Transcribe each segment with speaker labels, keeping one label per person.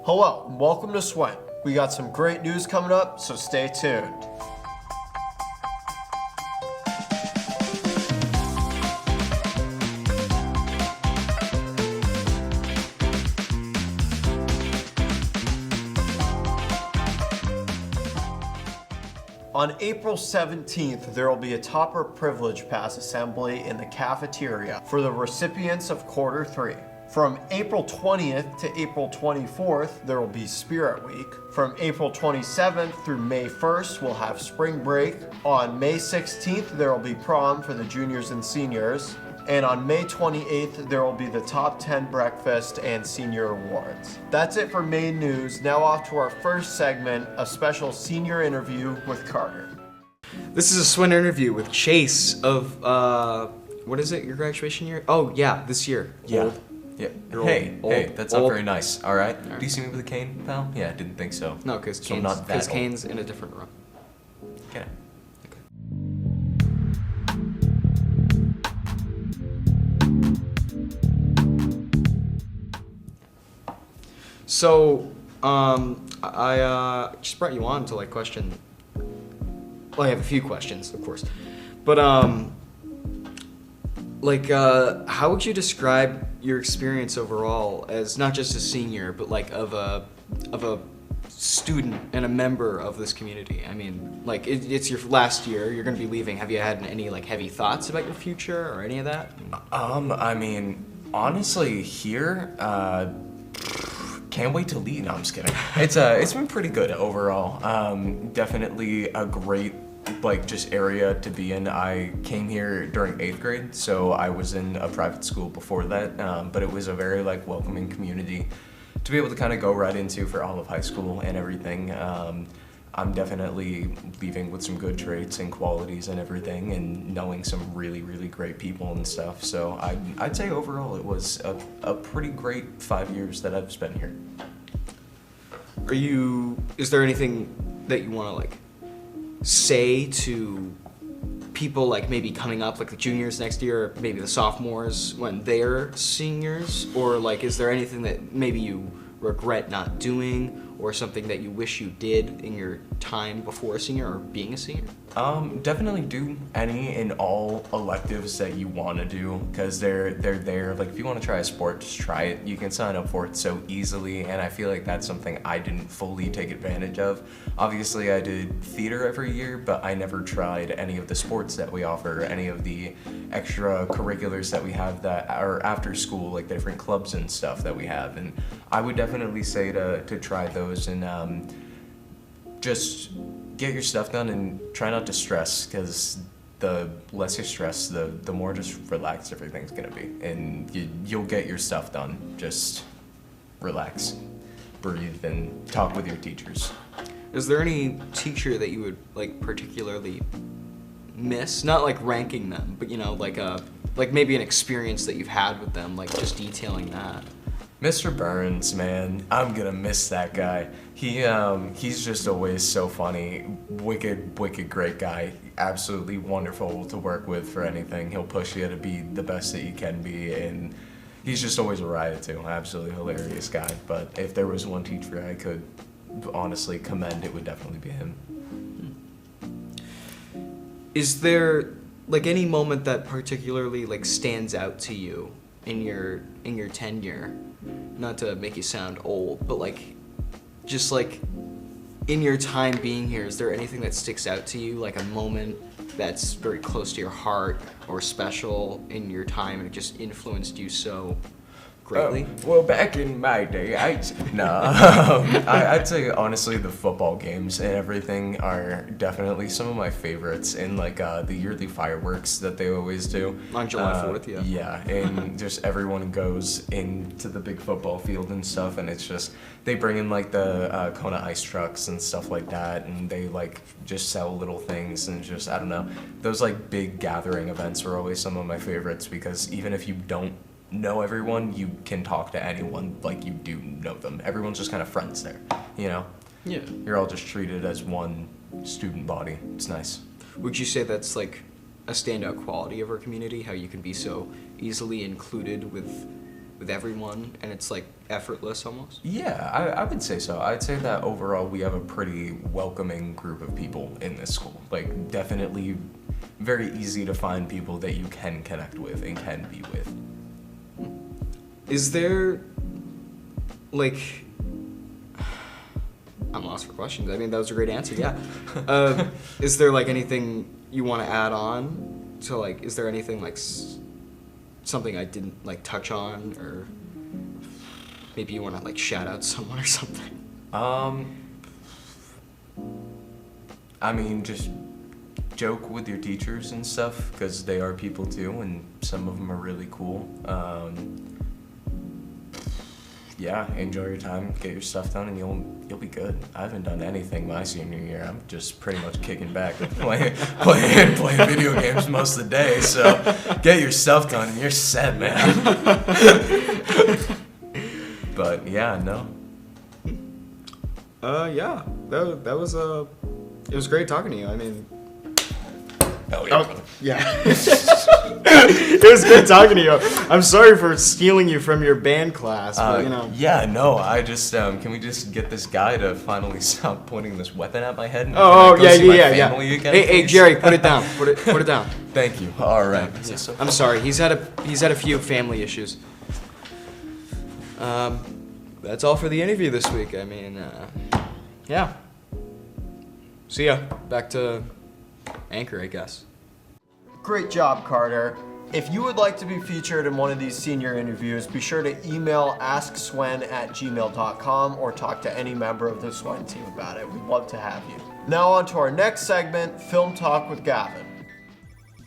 Speaker 1: Hello, and welcome to SWEN. We got some great news coming up, so stay tuned. On April 17th, there will be a Topper Privilege Pass assembly in the cafeteria for the recipients of Quarter 3. From April 20th to April 24th, there will be Spirit Week. From April 27th through May 1st, we'll have Spring Break. On May 16th, there will be prom for the juniors and seniors. And on May 28th, there will be the Top 10 Breakfast and Senior Awards. That's it for main news. Now off to our first segment, a special senior interview with Carter.
Speaker 2: This is a SWEN interview with Chase of, what is it, your graduation year? Oh, yeah, this year.
Speaker 3: Yeah.
Speaker 2: Old.
Speaker 3: Yeah.
Speaker 2: You're
Speaker 3: Hey,
Speaker 2: old.
Speaker 3: that's
Speaker 2: Old.
Speaker 3: not very nice. All right.
Speaker 2: All right.
Speaker 3: Do you see me with a cane, pal? Yeah, I didn't think so.
Speaker 2: No, because
Speaker 3: So I'm not that old.
Speaker 2: Kane's in a different room.
Speaker 3: Okay.
Speaker 2: So, I just brought you on to question. Well, I have a few questions, of course, but how would you describe your experience overall as not just a senior, but of a student and a member of this community? I mean, it's your last year. You're going to be leaving. Have you had any heavy thoughts about your future or any of that?
Speaker 3: I mean, honestly, here, can't wait to leave. No, I'm just kidding. It's been pretty good overall. Definitely a great just area to be in. I came here during 8th grade, so I was in a private school before that, but it was a very welcoming community to be able to kind of go right into for all of high school and everything. I'm definitely leaving with some good traits and qualities and everything, and knowing some really, really great people and stuff. So I'd say overall it was a pretty great 5 years that I've spent here.
Speaker 2: Is there anything that you want to say to people maybe coming up, the juniors next year, or maybe the sophomores when they're seniors? Or is there anything that maybe you regret not doing, or something that you wish you did in your time before a senior or being a senior?
Speaker 3: Definitely do any and all electives that you want to do, because they're there. If you want to try a sport, just try it. You can sign up for it so easily, and I feel like that's something I didn't fully take advantage of. Obviously, I did theater every year, but I never tried any of the sports that we offer, any of the extracurriculars that we have that are after school, the different clubs and stuff that we have. And I would definitely say to try those and just get your stuff done and try not to stress, because the less you stress, the more just relaxed everything's gonna be, and you'll get your stuff done. Just relax, breathe, and talk with your teachers.
Speaker 2: Is there any teacher that you would particularly miss? Not ranking them, but maybe an experience that you've had with them, just detailing that.
Speaker 3: Mr. Burns, man, I'm gonna miss that guy. He's just always so funny, wicked great guy, absolutely wonderful to work with for anything. He'll push you to be the best that you can be, and he's just always a riot too. Absolutely hilarious guy. But if there was one teacher I could honestly commend, it would definitely be him.
Speaker 2: Is there any moment that particularly stands out to you in your tenure? Not to make you sound old, but just in your time being here, is there anything that sticks out to you, a moment that's very close to your heart or special in your time, and it just influenced you so greatly?
Speaker 3: Well, back in my day, I'd say honestly the football games and everything are definitely some of my favorites, and the yearly fireworks that they always do
Speaker 2: On July 4th, yeah.
Speaker 3: Yeah, and just everyone goes into the big football field and stuff, and it's just, they bring in the Kona ice trucks and stuff like that, and they just sell little things, and just, I don't know, those big gathering events are always some of my favorites, because even if you don't know everyone, you can talk to anyone like you do know them. Everyone's just kind of friends there, Yeah. You're all just treated as one student body. It's nice.
Speaker 2: Would you say that's a standout quality of our community, how you can be so easily included with everyone, and it's effortless almost?
Speaker 3: Yeah, I would say so. I'd say that overall we have a pretty welcoming group of people in this school. Like, definitely very easy to find people that you can connect with and can be with.
Speaker 2: Is there, like, I'm lost for questions. I mean, that was a great answer, yeah. Is there, like, anything you want to add on? So, like, is there anything, like, something I didn't, like, touch on? Or maybe you want to, like, shout out someone or something?
Speaker 3: I mean, just joke with your teachers and stuff, because they are people too, and some of them are really cool. Yeah, enjoy your time, get your stuff done, and you'll be good. I haven't done anything my senior year. I'm just pretty much kicking back and playing video games most of the day. So get your stuff done, and you're set, man. But yeah, no.
Speaker 2: Yeah, that was it was great talking to you. I mean,
Speaker 3: Hell yeah.
Speaker 2: oh, yeah. It was good talking to you. I'm sorry for stealing you from your band class, but you know.
Speaker 3: Yeah, no, I just, can we just get this guy to finally stop pointing this weapon at my head? And
Speaker 2: Oh,
Speaker 3: can I go see my
Speaker 2: yeah.
Speaker 3: family again,
Speaker 2: Hey,
Speaker 3: please?
Speaker 2: Jerry, put it down. Put it down.
Speaker 3: Thank you. All right.
Speaker 2: I'm sorry. He's had a few family issues. That's all for the interview this week. I mean, yeah. See ya. Back to Anchor, I guess.
Speaker 1: Great job, Carter. If you would like to be featured in one of these senior interviews, be sure to email askswen@gmail.com or talk to any member of the SWEN team about it. We'd love to have you. Now on to our next segment, Film Talk with Gavin.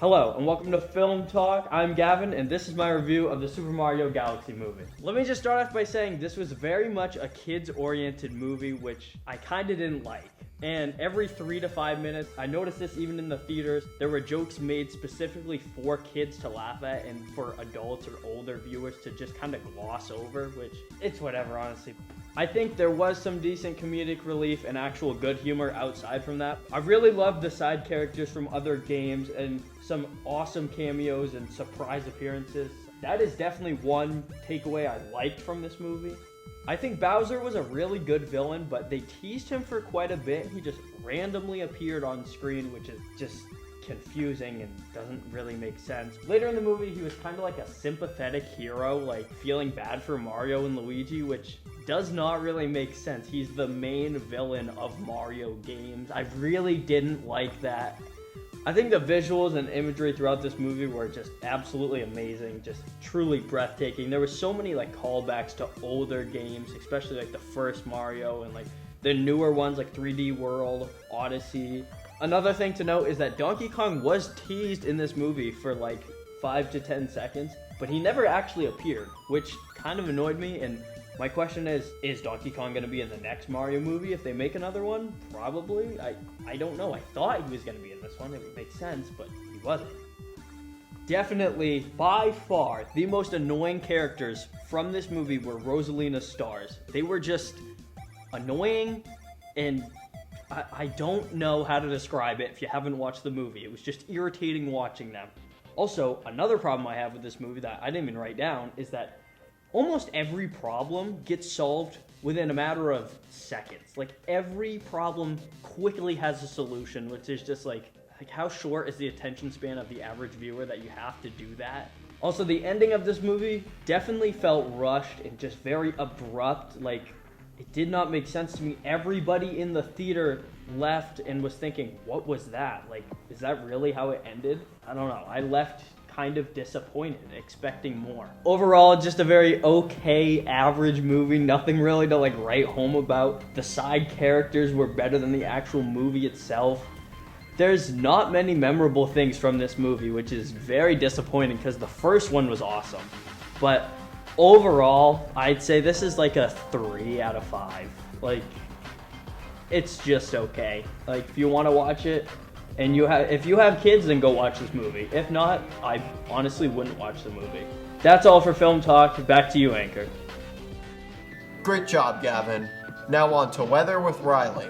Speaker 4: Hello, and welcome to Film Talk. I'm Gavin, and this is my review of the Super Mario Galaxy movie. Let me just start off by saying this was very much a kids-oriented movie, which I kinda didn't like. And every 3 to 5 minutes, I noticed this even in the theaters, there were jokes made specifically for kids to laugh at and for adults or older viewers to just kind of gloss over, which it's whatever, honestly. I think there was some decent comedic relief and actual good humor outside from that. I really loved the side characters from other games and some awesome cameos and surprise appearances. That is definitely one takeaway I liked from this movie. I think Bowser was a really good villain, but they teased him for quite a bit. He just randomly appeared on screen, which is just confusing and doesn't really make sense. Later in the movie, he was kind of like a sympathetic hero, like feeling bad for Mario and Luigi, which does not really make sense. He's the main villain of Mario games. I really didn't like that. I think the visuals and imagery throughout this movie were just absolutely amazing, just truly breathtaking. There were so many like callbacks to older games, especially like the first Mario and like the newer ones like 3D World, Odyssey. Another thing to note is that Donkey Kong was teased in this movie for like 5 to 10 seconds, but he never actually appeared, which kind of annoyed me. And my question is Donkey Kong going to be in the next Mario movie if they make another one? Probably. I don't know. I thought he was going to be in this one. It would make sense, but he wasn't. Definitely, by far, the most annoying characters from this movie were Rosalina's stars. They were just annoying, and I don't know how to describe it if you haven't watched the movie. It was just irritating watching them. Also, another problem I have with this movie that I didn't even write down is that almost every problem gets solved within a matter of seconds. Like, every problem quickly has a solution, which is just like how short is the attention span of the average viewer that you have to do that? Also, the ending of this movie definitely felt rushed and just very abrupt. Like, it did not make sense to me. Everybody in the theater left and was thinking, what was that? Like, is that really how it ended? I don't know. I left kind of disappointed, expecting more. Overall, just a very okay, average movie. Nothing really to like write home about. The side characters were better than the actual movie itself. There's not many memorable things from this movie, which is very disappointing because the first one was awesome. But overall, I'd say this is like a 3 out of 5. Like, it's just okay. Like, if you want to watch it, and if you have kids, then go watch this movie. If not, I honestly wouldn't watch the movie. That's all for Film Talk. Back to you, Anchor.
Speaker 1: Great job, Gavin. Now on to Weather with Riley.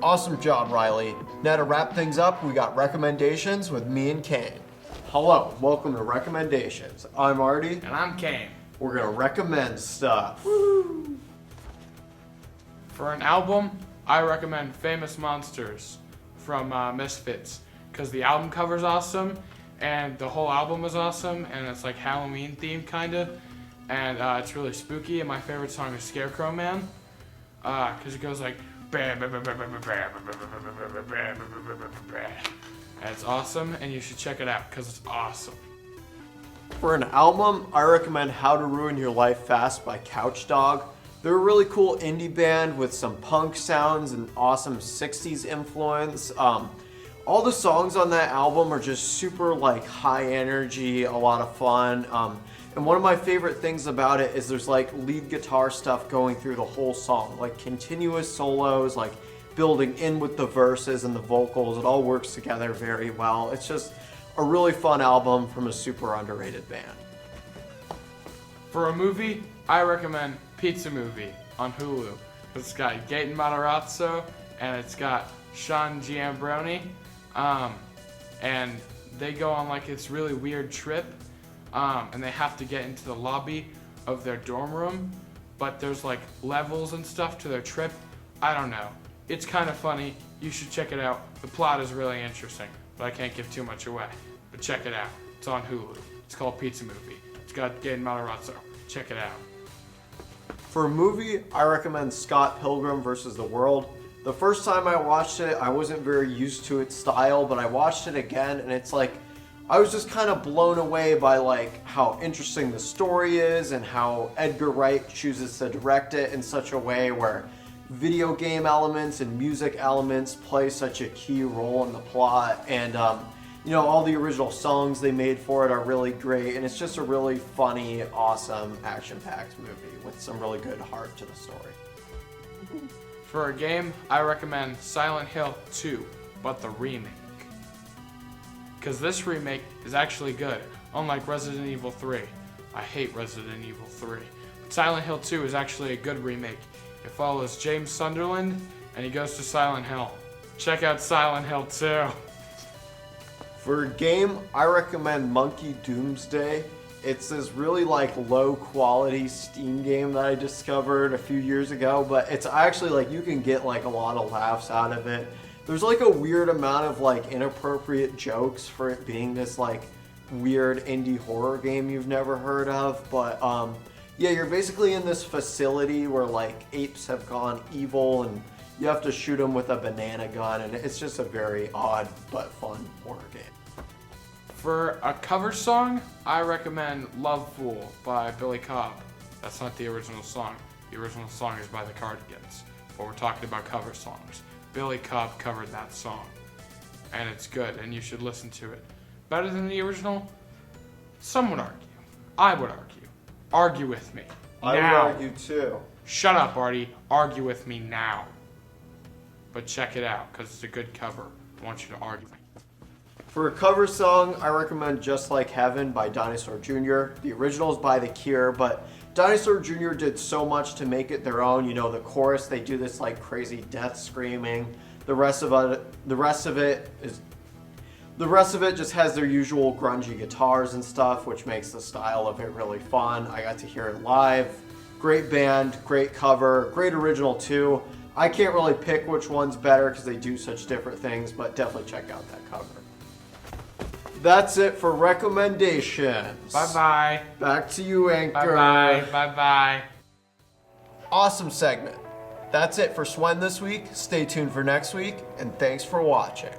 Speaker 1: Awesome job, Riley. Now to wrap things up, we got recommendations with me and Kane. Hello, welcome to Recommendations. I'm Artie.
Speaker 5: And I'm Kane.
Speaker 1: We're gonna recommend stuff.
Speaker 5: For an album, I recommend Famous Monsters from Misfits, because the album cover's awesome, and the whole album is awesome, and it's like Halloween themed kinda, and it's really spooky, and my favorite song is Scarecrow Man, because it goes like, and it's awesome, and you should check it out, because it's awesome.
Speaker 1: For an album, I recommend How to Ruin Your Life Fast by Couch Dog. They're a really cool indie band with some punk sounds and awesome 60s influence. All the songs on that album are just super like high energy, a lot of fun. And one of my favorite things about it is there's like lead guitar stuff going through the whole song, like continuous solos, like building in with the verses and the vocals. It all works together very well. It's just a really fun album from a super underrated band.
Speaker 5: For a movie, I recommend Pizza Movie on Hulu. It's got Gaten Matarazzo and it's got Sean Giambrone. And they go on like this really weird trip, and they have to get into the lobby of their dorm room, but there's like levels and stuff to their trip. I don't know. It's kind of funny. You should check it out. The plot is really interesting, but I can't give too much away. But check it out. It's on Hulu. It's called Pizza Movie. It's got Gaten Matarazzo. Check it out.
Speaker 1: For a movie, I recommend Scott Pilgrim vs. the World. The first time I watched it, I wasn't very used to its style, but I watched it again and it's like, I was just kind of blown away by like how interesting the story is and how Edgar Wright chooses to direct it in such a way where video game elements and music elements play such a key role in the plot. And you know, all the original songs they made for it are really great, and it's just a really funny, awesome, action-packed movie with some really good heart to the story.
Speaker 5: For a game, I recommend Silent Hill 2, but the remake. Because this remake is actually good, unlike Resident Evil 3. I hate Resident Evil 3. But Silent Hill 2 is actually a good remake. It follows James Sunderland, and he goes to Silent Hill. Check out Silent Hill 2.
Speaker 1: For a game, I recommend Monkey Doomsday. It's this really like low quality Steam game that I discovered a few years ago, but it's actually like you can get like a lot of laughs out of it. There's like a weird amount of like inappropriate jokes for it being this like weird indie horror game you've never heard of, but yeah, you're basically in this facility where like apes have gone evil and you have to shoot them with a banana gun, and it's just a very odd but fun horror game.
Speaker 5: For a cover song, I recommend Love Fool by Billy Cobb. That's not the original song. The original song is by the Cardigans, but we're talking about cover songs. Billy Cobb covered that song, and it's good, and you should listen to it. Better than the original? Some would argue. I would argue. Argue with me.
Speaker 1: I would
Speaker 5: now.
Speaker 1: argue too.
Speaker 5: Shut up, Artie. Argue with me now. But check it out, because it's a good cover. I want you to argue.
Speaker 1: For a cover song, I recommend Just Like Heaven by Dinosaur Jr. The original is by The Cure, but Dinosaur Jr. did so much to make it their own. You know, the chorus, they do this like crazy death screaming. The rest of it just has their usual grungy guitars and stuff, which makes the style of it really fun. I got to hear it live. Great band, great cover, great original too. I can't really pick which one's better because they do such different things, but definitely check out that cover. That's it for recommendations.
Speaker 5: Bye-bye.
Speaker 1: Back to you, Anchor.
Speaker 5: Bye-bye. Bye-bye.
Speaker 1: Awesome segment. That's it for SWEN this week. Stay tuned for next week, and thanks for watching.